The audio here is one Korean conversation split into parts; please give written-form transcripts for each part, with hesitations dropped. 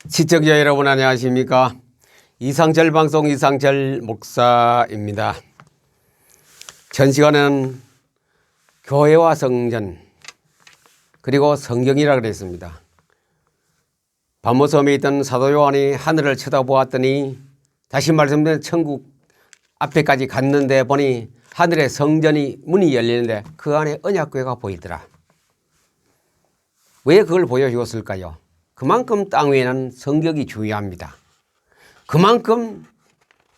시청자 여러분 안녕하십니까? 이상철 방송 이상철 목사입니다. 전 시간은 교회와 성전 그리고 성경이라 그랬습니다. 반모섬에 있던 사도 요한이 하늘을 쳐다보았더니 다시 말씀드린 천국 앞에까지 갔는데 보니 하늘의 성전이 문이 열리는데 그 안에 언약궤가 보이더라. 왜 그걸 보여주었을까요? 그만큼 땅 위에는 성경이 중요합니다. 그만큼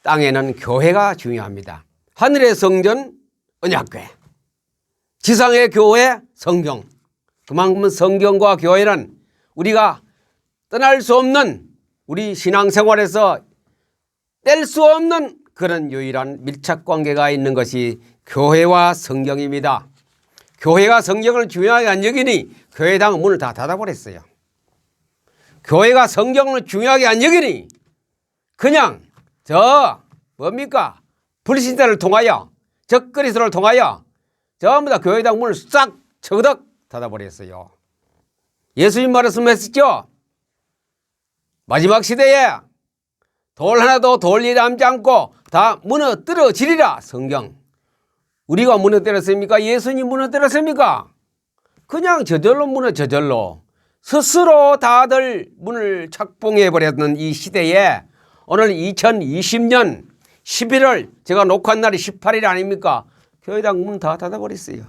땅에는 교회가 중요합니다. 하늘의 성전 언약궤, 지상의 교회 성경. 그만큼 성경과 교회는 우리가 떠날 수 없는 우리 신앙생활에서 뗄 수 없는 그런 유일한 밀착관계가 있는 것이 교회와 성경입니다. 교회가 성경을 중요하게 안 여기니 교회당 문을 다 닫아버렸어요. 교회가 성경을 중요하게 안 여기니 그냥 뭡니까? 불신자를 통하여 적그리스도를 통하여 전부 다 교회당 문을 싹 처그덕 닫아버렸어요. 예수님 말씀하셨죠? 마지막 시대에 돌 하나도 돌리 남지 않고 다 무너뜨려지리라. 성경. 우리가 무너뜨렸습니까? 예수님 무너뜨렸습니까? 그냥 저절로 스스로 다들 문을 착봉해버렸던 이 시대에 오늘 2020년 11월 제가 녹화한 날이 18일 아닙니까? 교회당 문 다 닫아버렸어요.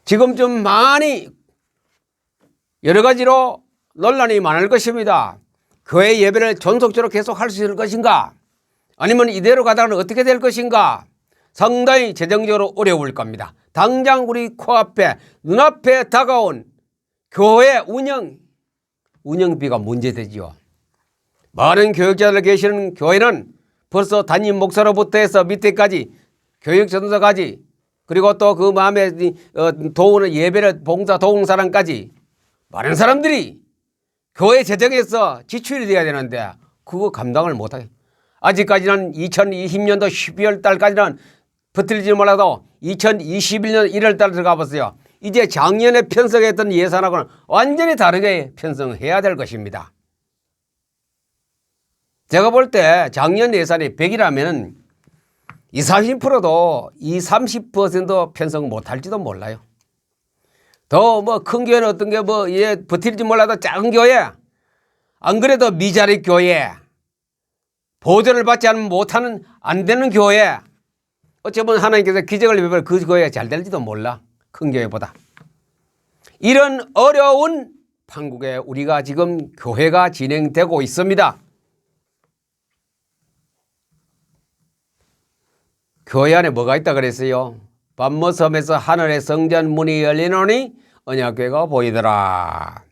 지금 좀 많이 여러 가지로 논란이 많을 것입니다. 교회 예배를 존속적으로 계속 할 수 있을 것인가? 아니면 이대로 가다가는 어떻게 될 것인가? 상당히 재정적으로 어려울 겁니다. 당장 우리 코앞에 눈앞에 다가온 교회 운영비가 문제되지요. 많은 교육자들 계시는 교회는 벌써 담임 목사로부터 해서 밑에까지 교육전도사까지 그리고 또 그 마음에 도우는 예배를 봉사 도우는 사람까지 많은 사람들이 교회 재정에서 지출이 돼야 되는데 그거 감당을 못하게 아직까지는 2020년도 12월 달까지는 버틸지 몰라도 2021년 1월 달 들어가 봤어요. 이제 작년에 편성했던 예산하고는 완전히 다르게 편성해야 될 것입니다. 제가 볼 때 작년 예산이 100이라면 30%도 30% 편성 못할지도 몰라요. 더 큰 교회는 어떤 게 버틸지 몰라도 작은 교회, 안 그래도 미자리 교회, 보조를 받지 않으면 못하는 안 되는 교회, 어쩌면 하나님께서 기적을 베풀어 그 교회가 잘 될지도 몰라. 큰 교회보다. 이런 어려운 판국에 우리가 지금 교회가 진행되고 있습니다. 교회 안에 뭐가 있다 그랬어요? 반모섬에서 하늘의 성전 문이 열리노니 언약궤가 보이더라.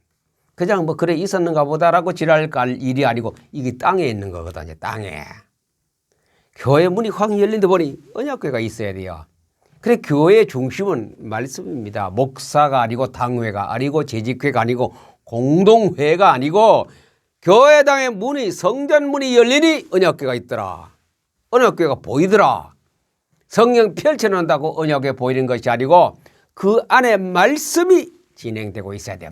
그냥 그래 있었는가 보다라고 지랄 깔 일이 아니고 이게 땅에 있는 거거든요. 땅에. 교회 문이 확 열린데 보니 언약궤가 있어야 돼요. 그래 교회의 중심은 말씀입니다. 목사가 아니고 당회가 아니고 재직회가 아니고 공동회가 아니고 교회당의 문이 성전 문이 열리니 언약궤가 있더라. 언약궤가 보이더라. 성경 펼쳐놓는다고 언약궤 보이는 것이 아니고 그 안에 말씀이 진행되고 있어야 돼요.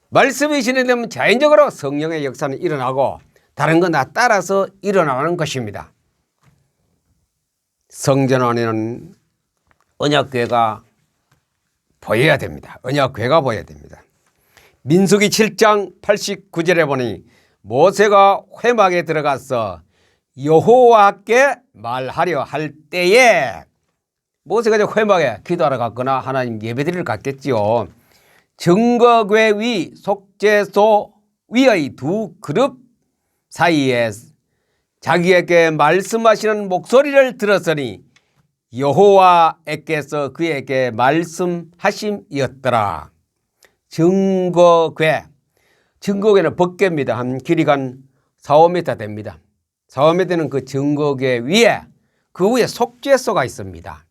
말씀이 진행되면 자연적으로 성령의 역사는 일어나고 다른 건 다 따라서 일어나는 것입니다. 성전 안에는 언약궤가 보여야 됩니다. 언약궤가 보여야 됩니다. 민수기 7장 89절에 보니 모세가 회막에 들어가서 여호와께 말하려 할 때에 모세가 이제 회막에 기도하러 갔거나 하나님 예배드리러 갔겠지요. 증거궤 위 속죄소 위의 두 그룹 사이에 자기에게 말씀하시는 목소리를 들었으니 여호와께서 그에게 말씀하심이었더라. 증거궤는 법궤입니다. 한 길이가 4~5m 됩니다. 4~5m는 그 증거궤 위에 그 위에 속죄소가 있습니다.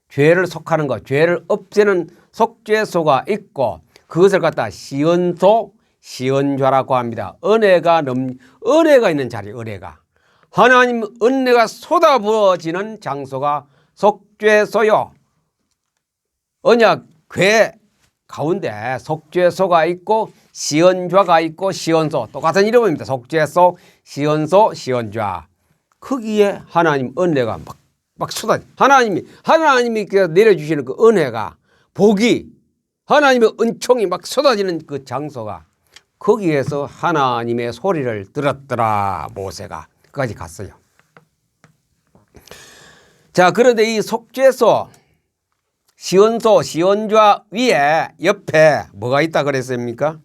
죄를 속하는 것, 죄를 없애는 속죄소가 있고 그것을 갖다 시언좌라고 합니다. 은혜가 있는 자리, 은혜가. 하나님 은혜가 쏟아부어지는 장소가 속죄소요. 언약궤 가운데 속죄소가 있고 시언좌가 있고 시언소 똑같은 이름입니다. 속죄소, 시언소, 시언좌. 거기에 하나님 은혜가 막 쏟아져. 하나님이 내려주시는 그 은혜가 복이 하나님의 은총이 막 쏟아지는 그 장소가 거기에서 하나님의 소리를 들었더라 모세가 거기까지 갔어요. 자, 그런데 이 속죄소, 시언소, 시언좌 위에 옆에 뭐가 있다 그랬습니까?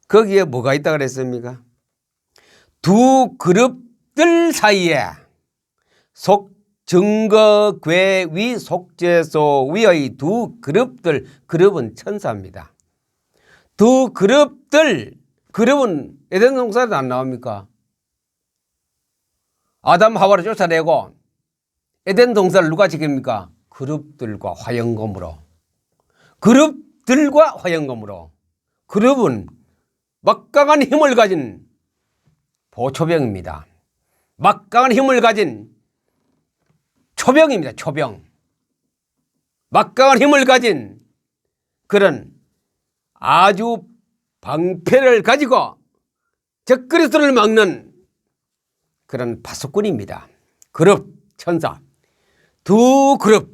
거기에 뭐가 있다 그랬습니까? 두 그룹들 사이에 증거궤 위 속죄소 위의 두 그룹들, 그룹은 천사입니다. 두 그룹들, 그룹은 에덴 동산에도 안 나옵니까? 아담 하와를 쫓아내고 에덴 동산을 누가 지킵니까? 그룹들과 화영검으로. 그룹들과 화영검으로. 그룹은 막강한 힘을 가진 보초병입니다. 막강한 힘을 가진 초병입니다. 초병. 막강한 힘을 가진 그런 아주 방패를 가지고 적그리스도를 막는 그런 파수꾼입니다. 그룹 천사. 두 그룹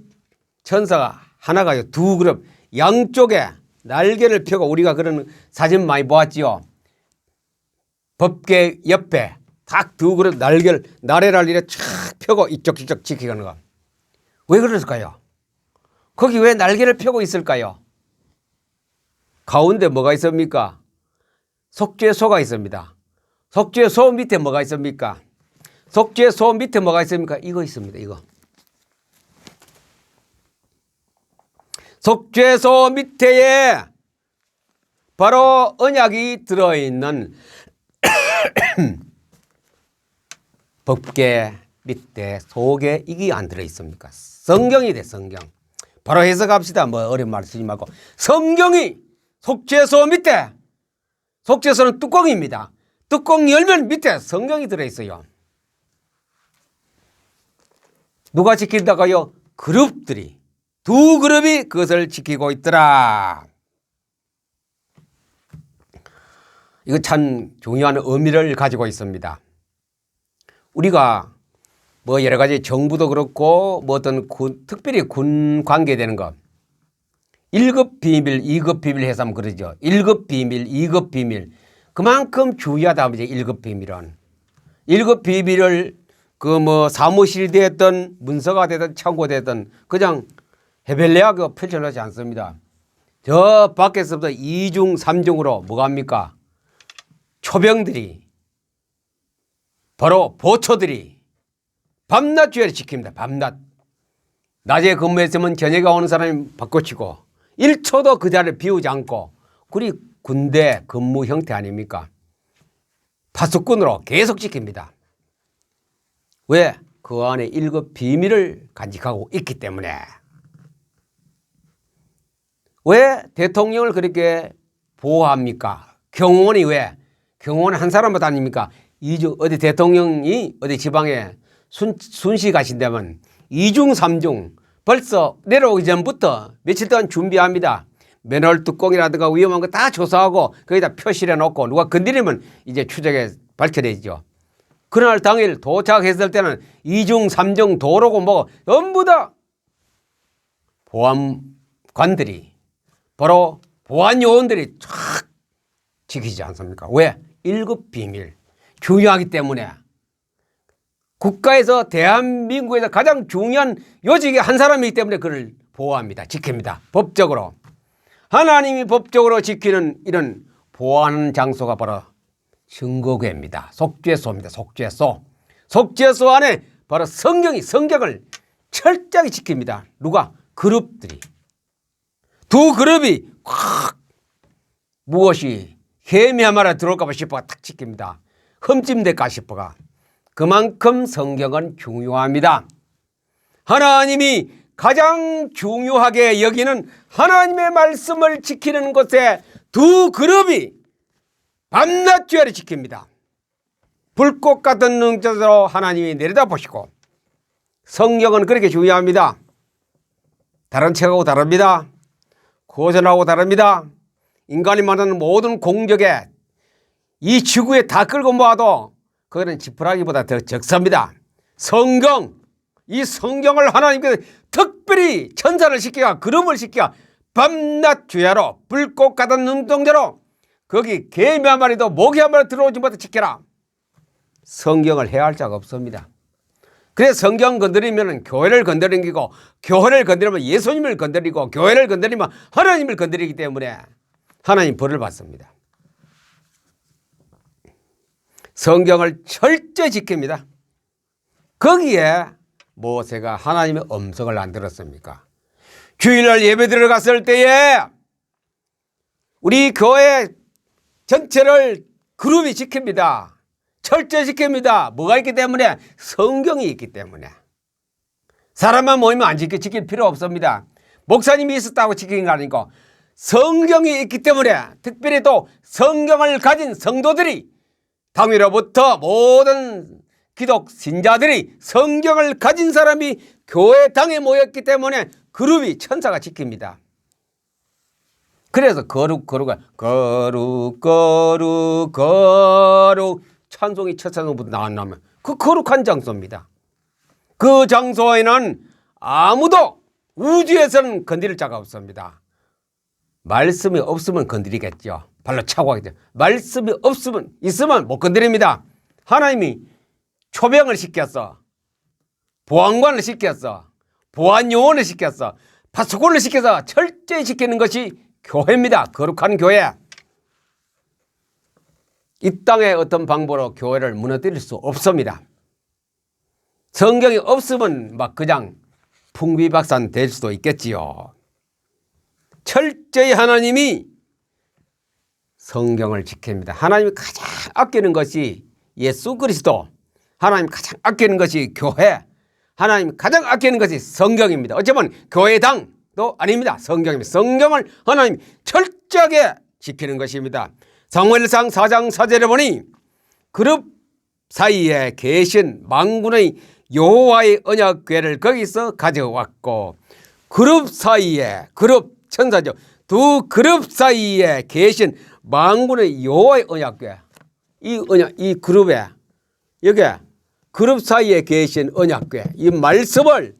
천사가 하나가요. 두 그룹 양쪽에 날개를 펴고 우리가 그런 사진 많이 보았지요. 법궤 옆에 딱 두 그룹 날개를 나래를 이렇게 쫙 펴고 이쪽 지키는 거. 왜 그랬을까요? 거기 왜 날개를 펴고 있을까요? 가운데 뭐가 있습니까? 속죄소가 있습니다. 속죄소 밑에 뭐가 있습니까? 속죄소 밑에 뭐가 있습니까? 이거 있습니다. 이거. 속죄소 밑에 바로 언약이 들어있는 법궤 밑에 속에 이게 안 들어있습니까? 성경이 돼. 성경. 바로 해석합시다. 뭐 어려운 말 쓰지 말고. 성경이 속죄소 밑에, 속죄소는 뚜껑입니다. 뚜껑 열면 밑에 성경이 들어있어요. 누가 지킨다고요? 그룹들이. 두 그룹이 그것을 지키고 있더라. 이거 참 중요한 의미를 가지고 있습니다. 우리가 뭐 여러 가지 정부도 그렇고 뭐 어떤 특별히 군 관계되는 것 1급 비밀, 2급 비밀 해서 하면 그러죠. 1급 비밀, 2급 비밀. 그만큼 중요하다. 이제 1급 비밀은. 1급 비밀을 그 뭐 사무실이 됐든 문서가 되든 창고가 되든 그냥 해벨레하게 펼쳐놓지 않습니다. 저 밖에서부터 2중, 3중으로 뭐가 합니까? 초병들이 바로 보초들이 밤낮 주의를 지킵니다. 밤낮. 낮에 근무했으면 저녁에 오는 사람이 바꿔치고 1초도 그 자리를 비우지 않고 그리 군대 근무 형태 아닙니까? 파수꾼으로 계속 지킵니다. 왜? 그 안에 1급 비밀을 간직하고 있기 때문에. 왜 대통령을 그렇게 보호합니까? 경호원이 왜? 경호원 한 사람만 다닙니까? 어디 대통령이 어디 지방에 순시 가신다면 2중, 3중 벌써 내려오기 전부터 며칠 동안 준비합니다. 맨홀 뚜껑이라든가 위험한 거 다 조사하고 거기다 표시해 놓고 누가 건드리면 이제 추적에 밝혀내죠. 그날 당일 도착했을 때는 2중, 3중 도로고 뭐 전부 다 보안관들이 바로 보안 요원들이 쫙 지키지 않습니까? 왜? 1급 비밀. 중요하기 때문에. 국가에서 대한민국에서 가장 중요한 요직의 한 사람이기 때문에 그를 보호합니다. 지킵니다. 법적으로. 하나님이 법적으로 지키는 이런 보호하는 장소가 바로 증거궤입니다. 속죄소입니다. 속죄소. 속죄소 안에 바로 성경을 철저하게 지킵니다. 누가? 그룹들이. 두 그룹이 콱 무엇이 해미하마라 들어올까 싶어가 탁 지킵니다. 흠집될까 싶어가. 그만큼 성경은 중요합니다. 하나님이 가장 중요하게 여기는 하나님의 말씀을 지키는 곳에 두 그룹이 밤낮 죄를 지킵니다. 불꽃 같은 능력으로 하나님이 내려다보시고 성경은 그렇게 중요합니다. 다른 책하고 다릅니다. 고전하고 다릅니다. 인간이 말하는 모든 공적에 이 지구에 다 끌고 모아도 그거는 지푸라기보다 더 적습니다. 성경, 이 성경을 하나님께서 특별히 천사를 시키가 그룹을 시키가 밤낮 주야로 불꽃 같은 눈동자로 거기 개미 한 마리도 모기 한 마리 들어오지 못해 지켜라. 성경을 해할 자가 없습니다. 그래서 성경 건드리면 교회를 건드리는 거고, 교회를 건드리면 예수님을 건드리고, 교회를 건드리면 하나님을 건드리기 때문에 하나님 벌을 받습니다. 성경을 철저히 지킵니다. 거기에 모세가 하나님의 음성을 안 들었습니까? 주일날 예배 들어갔을 때에 우리 교회 전체를 그룹이 지킵니다. 철저히 지킵니다. 뭐가 있기 때문에? 성경이 있기 때문에. 사람만 모이면 안 지킬 필요 없습니다. 목사님이 있었다고 지키는 거 아니고 성경이 있기 때문에, 특별히 또 성경을 가진 성도들이, 당위로부터 모든 기독 신자들이 성경을 가진 사람이 교회당에 모였기 때문에 그룹이 천사가 지킵니다. 그래서 거룩 찬송이 첫 찬송부터 나왔나면 그 거룩한 장소입니다. 그 장소에는 아무도 우주에서는 건드릴 자가 없습니다. 말씀이 없으면 건드리겠죠. 발로 차고 하겠죠. 말씀이 있으면 못 건드립니다. 하나님이 초병을 시켰어. 보안관을 시켰어. 보안요원을 시켰어. 파수꾼을 시켜서 철저히 지키는 것이 교회입니다. 거룩한 교회. 이 땅의 어떤 방법으로 교회를 무너뜨릴 수 없습니다. 성경이 없으면 막 그냥 풍비박산 될 수도 있겠지요. 철저히 하나님이 성경을 지킵니다. 하나님이 가장 아끼는 것이 예수 그리스도, 하나님 가장 아끼는 것이 교회, 하나님 가장 아끼는 것이 성경입니다. 어쩌면 교회당도 아닙니다. 성경입니다. 성경을 하나님 철저하게 지키는 것입니다. 사무엘상 4장 4절에 보니 그룹 사이에 계신 만군의 여호와의 언약궤를 거기서 가져왔고, 그룹 사이에, 그룹 천사죠. 두 그룹 사이에 계신 만군의 여호와의 언약궤, 이 그룹에, 여기 그룹 사이에 계신 언약궤, 이 말씀을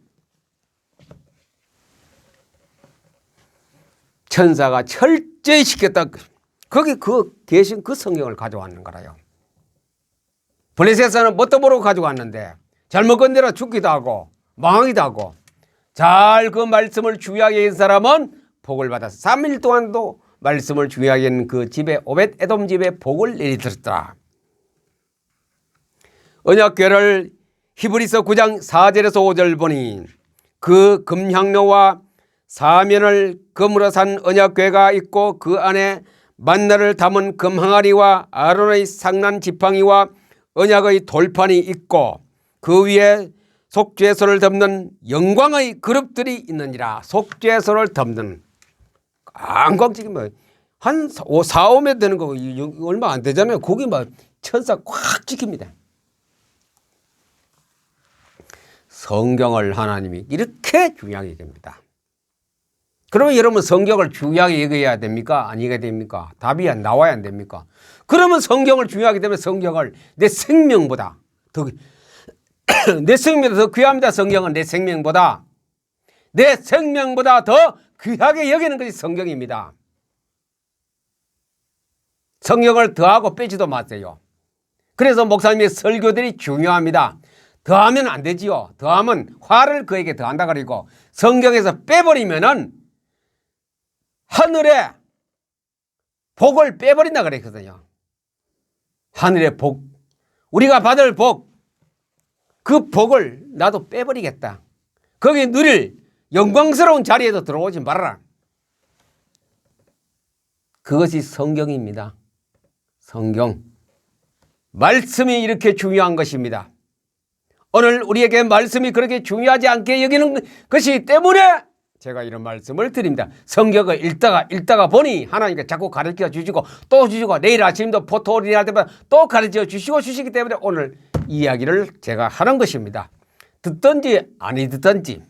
천사가 철저히 시켰다. 거기 계신 그 성경을 가져왔는 거라요. 블레셋에서는 뭣도 모르고 가져왔는데 잘못 건드려 죽기도 하고 망하기도 하고, 잘 그 말씀을 주의하게 한 사람은 복을 받았어. 3일 동안도 말씀을 주의하게 한 그 집에, 오벳 에돔 집에 복을 내리들었더라. 언약궤를 히브리서 9장 4절에서 5절 보니 그 금향로와 사면을 금으로 산 언약궤가 있고, 그 안에 만나를 담은 금항아리와 아론의 상난 지팡이와 언약의 돌판이 있고, 그 위에 속죄소를 덮는 영광의 그룹들이 있느니라. 속죄소를 덮는, 꽝꽝 뭐 한 4, 5m 되는 거 얼마 안 되잖아요. 거기 막 천사 꽉 지킵니다. 성경을 하나님이 이렇게 중요하게 여깁니다. 그러면 여러분 성경을 중요하게 여겨야 됩니까? 아니게 됩니까? 답이 나와야 안 됩니까? 그러면 성경을 중요하게 되면 성경을 내 생명보다 더 내 생명보다 더 귀합니다. 성경은 내 생명보다 더 귀하게 여기는 것이 성경입니다. 성경을 더하고 빼지도 마세요. 그래서 목사님의 설교들이 중요합니다. 더하면 안 되지요. 더하면 화를 그에게 더한다 그리고, 성경에서 빼버리면은 하늘의 복을 빼버린다 그랬거든요. 하늘의 복, 우리가 받을 복, 그 복을 나도 빼버리겠다. 거기 누릴 영광스러운 자리에도 들어오지 말아라. 그것이 성경입니다. 성경. 말씀이 이렇게 중요한 것입니다. 오늘 우리에게 말씀이 그렇게 중요하지 않게 여기는 것이 때문에 제가 이런 말씀을 드립니다. 성경을 읽다가 보니 하나님께 자꾸 가르쳐 주시고 또 주시고, 내일 아침도 포토리 할 때마다 또 가르쳐 주시기 때문에 오늘 이야기를 제가 하는 것입니다. 듣든지 아니 듣든지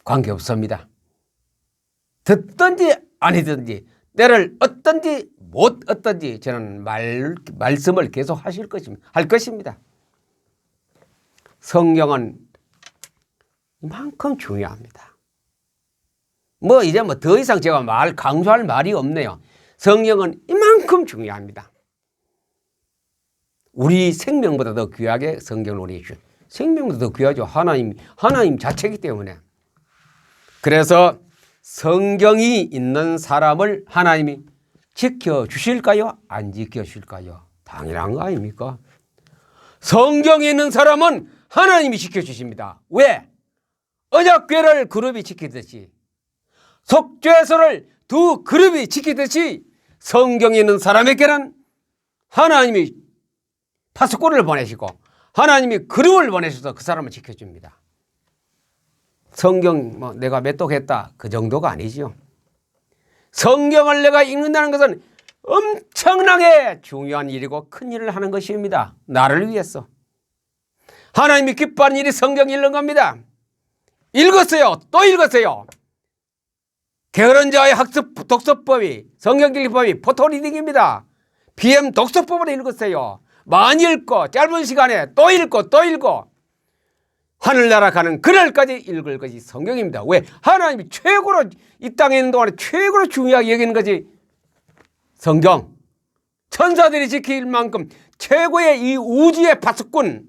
관계없습니다. 듣든지 아니든지 때를 얻든지 못 얻든지 저는 말씀을 계속 할 것입니다. 성경은 이만큼 중요합니다. 이제 더 이상 제가 강조할 말이 없네요. 성경은 이만큼 중요합니다. 우리 생명보다 더 귀하게 성경을 우리 생명보다 더 귀하죠. 하나님 자체이기 때문에. 그래서 성경이 있는 사람을 하나님이 지켜주실까요? 안 지켜주실까요? 당연한 거 아닙니까? 성경이 있는 사람은 하나님이 지켜주십니다. 왜? 언약궤를 그룹이 지키듯이, 속죄소를 두 그룹이 지키듯이 성경이 있는 사람에게는 하나님이 파수꾼을 보내시고 하나님이 그룹을 보내셔서 그 사람을 지켜줍니다. 성경 내가 메똑했다 그 정도가 아니죠. 성경을 내가 읽는다는 것은 엄청나게 중요한 일이고 큰 일을 하는 것입니다. 나를 위해서. 하나님이 기뻐하는 일이 성경 읽는 겁니다. 읽었어요. 또 읽었어요. 게으른 자의 학습 독서법이 성경 읽기법이 포토리딩입니다. BM 독서법을 읽었어요. 많이 읽고 짧은 시간에 또 읽고 또 읽고 하늘나라 가는 그날까지 읽을 것이 성경입니다. 왜? 하나님이 최고로 이 땅에 있는 동안에 최고로 중요하게 여기는 것이 성경. 천사들이 지킬 만큼 최고의 이 우주의 파수꾼,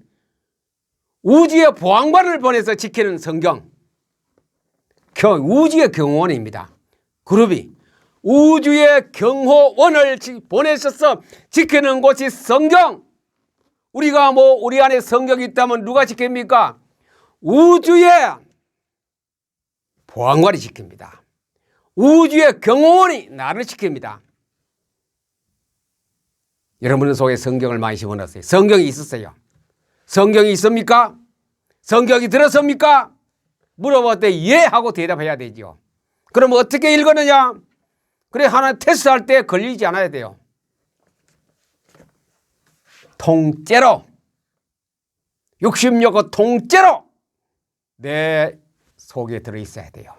우주의 보안관을 보내서 지키는 성경. 우주의 경호원입니다. 그룹이 우주의 경호원을 보내셔서 지키는 곳이 성경. 우리가 우리 안에 성경이 있다면 누가 지킵니까? 우주의 보안관이 지킵니다. 우주의 경호원이 나를 지킵니다. 여러분 속에 성경을 많이 집어넣었어요. 성경이 있었어요. 성경이 있습니까? 성경이 들었습니까? 물어볼 때 예 하고 대답해야 되죠. 그럼 어떻게 읽었느냐? 그래 하나 테스트할 때 걸리지 않아야 돼요. 통째로 66거 통째로 내 속에 들어있어야 돼요.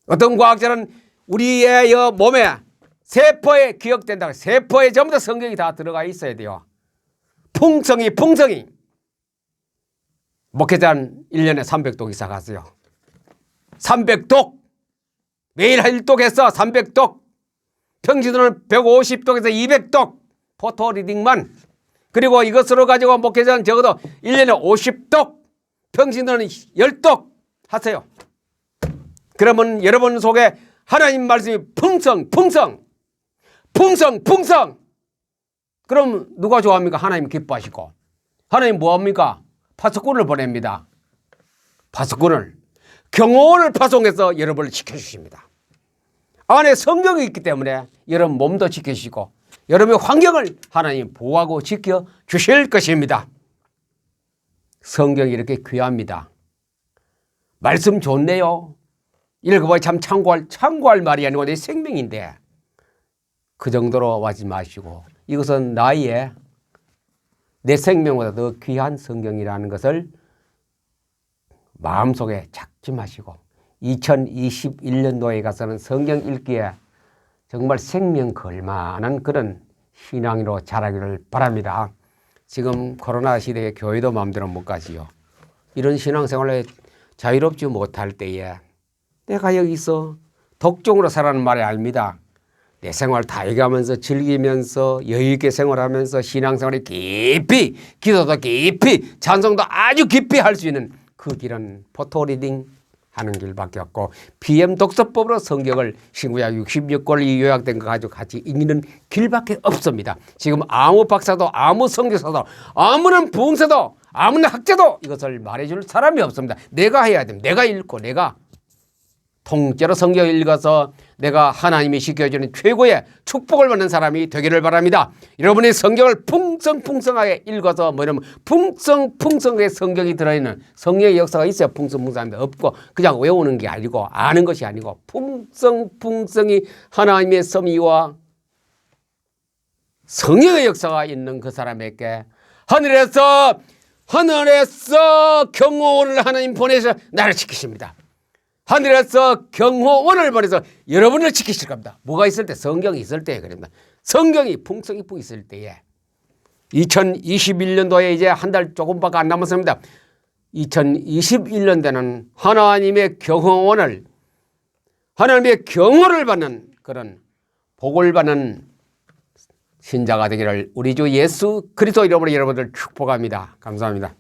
어떤 과학자는 우리의 몸에 세포에 기억된다고 세포에 전부 다 성경이 다 들어가 있어야 돼요. 풍성이 목회자는 1년에 300독 이상 갔어요. 300독 매일 1독에서 300독 평신도는 150독에서 200독 포토리딩만 그리고 이것으로 가지고 목회자는 적어도 1년에 50독 평신도는 10독 하세요. 그러면 여러분 속에 하나님 말씀이 풍성 그럼 누가 좋아합니까? 하나님 기뻐하시고 하나님 뭐합니까? 파수꾼을 보냅니다. 파수꾼을 경호원을 파송해서 여러분을 지켜주십니다. 안에 성경이 있기 때문에 여러분 몸도 지켜주시고 여러분의 환경을 하나님 보호하고 지켜주실 것입니다. 성경이 이렇게 귀합니다. 말씀 좋네요. 읽어봐야 참 참고할 말이 아니고 내 생명인데 그 정도로 하지 마시고 이것은 내 생명보다 더 귀한 성경이라는 것을 마음속에 찾지 마시고 2021년도에 가서는 성경 읽기에 정말 생명 걸만한 그런 신앙으로 자라기를 바랍니다. 지금 코로나 시대에 교회도 마음대로 못 가지요. 이런 신앙생활에 자유롭지 못할 때에 내가 여기서 독종으로 살아는 말이 아닙니다. 내 생활 다 해가면서 즐기면서 여유있게 생활하면서 신앙생활이 깊이 기도도 깊이 찬송도 아주 깊이 할 수 있는 그 길은 포토리딩 하는 길밖에 없고 BM 독서법으로 성경을 신구약 66권이 요약된 거 가지고 같이 읽는 길밖에 없습니다. 지금 아무 박사도 아무 선교사도 아무런 부흥사도 아무런 학자도 이것을 말해줄 사람이 없습니다. 내가 해야 됩니다. 내가 읽고 내가 통째로 성경을 읽어서 내가 하나님이 시켜주는 최고의 축복을 받는 사람이 되기를 바랍니다. 여러분이 성경을 풍성하게 읽어서 이러면 풍성하게 성경이 들어있는 성령의 역사가 있어야 풍성한데 없고 그냥 외우는 게 아니고 아는 것이 아니고 풍성히 하나님의 섭리와 성령의 역사가 있는 그 사람에게 하늘에서 경호원을 하나님 보내서 나를 지키십니다. 하늘에서 경호원을 보내서 여러분을 지키실 겁니다. 뭐가 있을 때? 성경이 있을 때 그럽니다. 성경이 풍성히 있을 때에 2021년도에 이제 한 달 조금밖에 안 남았습니다. 2021년도에는 하나님의 경호원을 하나님의 경호를 받는 그런 복을 받는 신자가 되기를 우리 주 예수 그리스도 이름으로 여러분들 축복합니다. 감사합니다.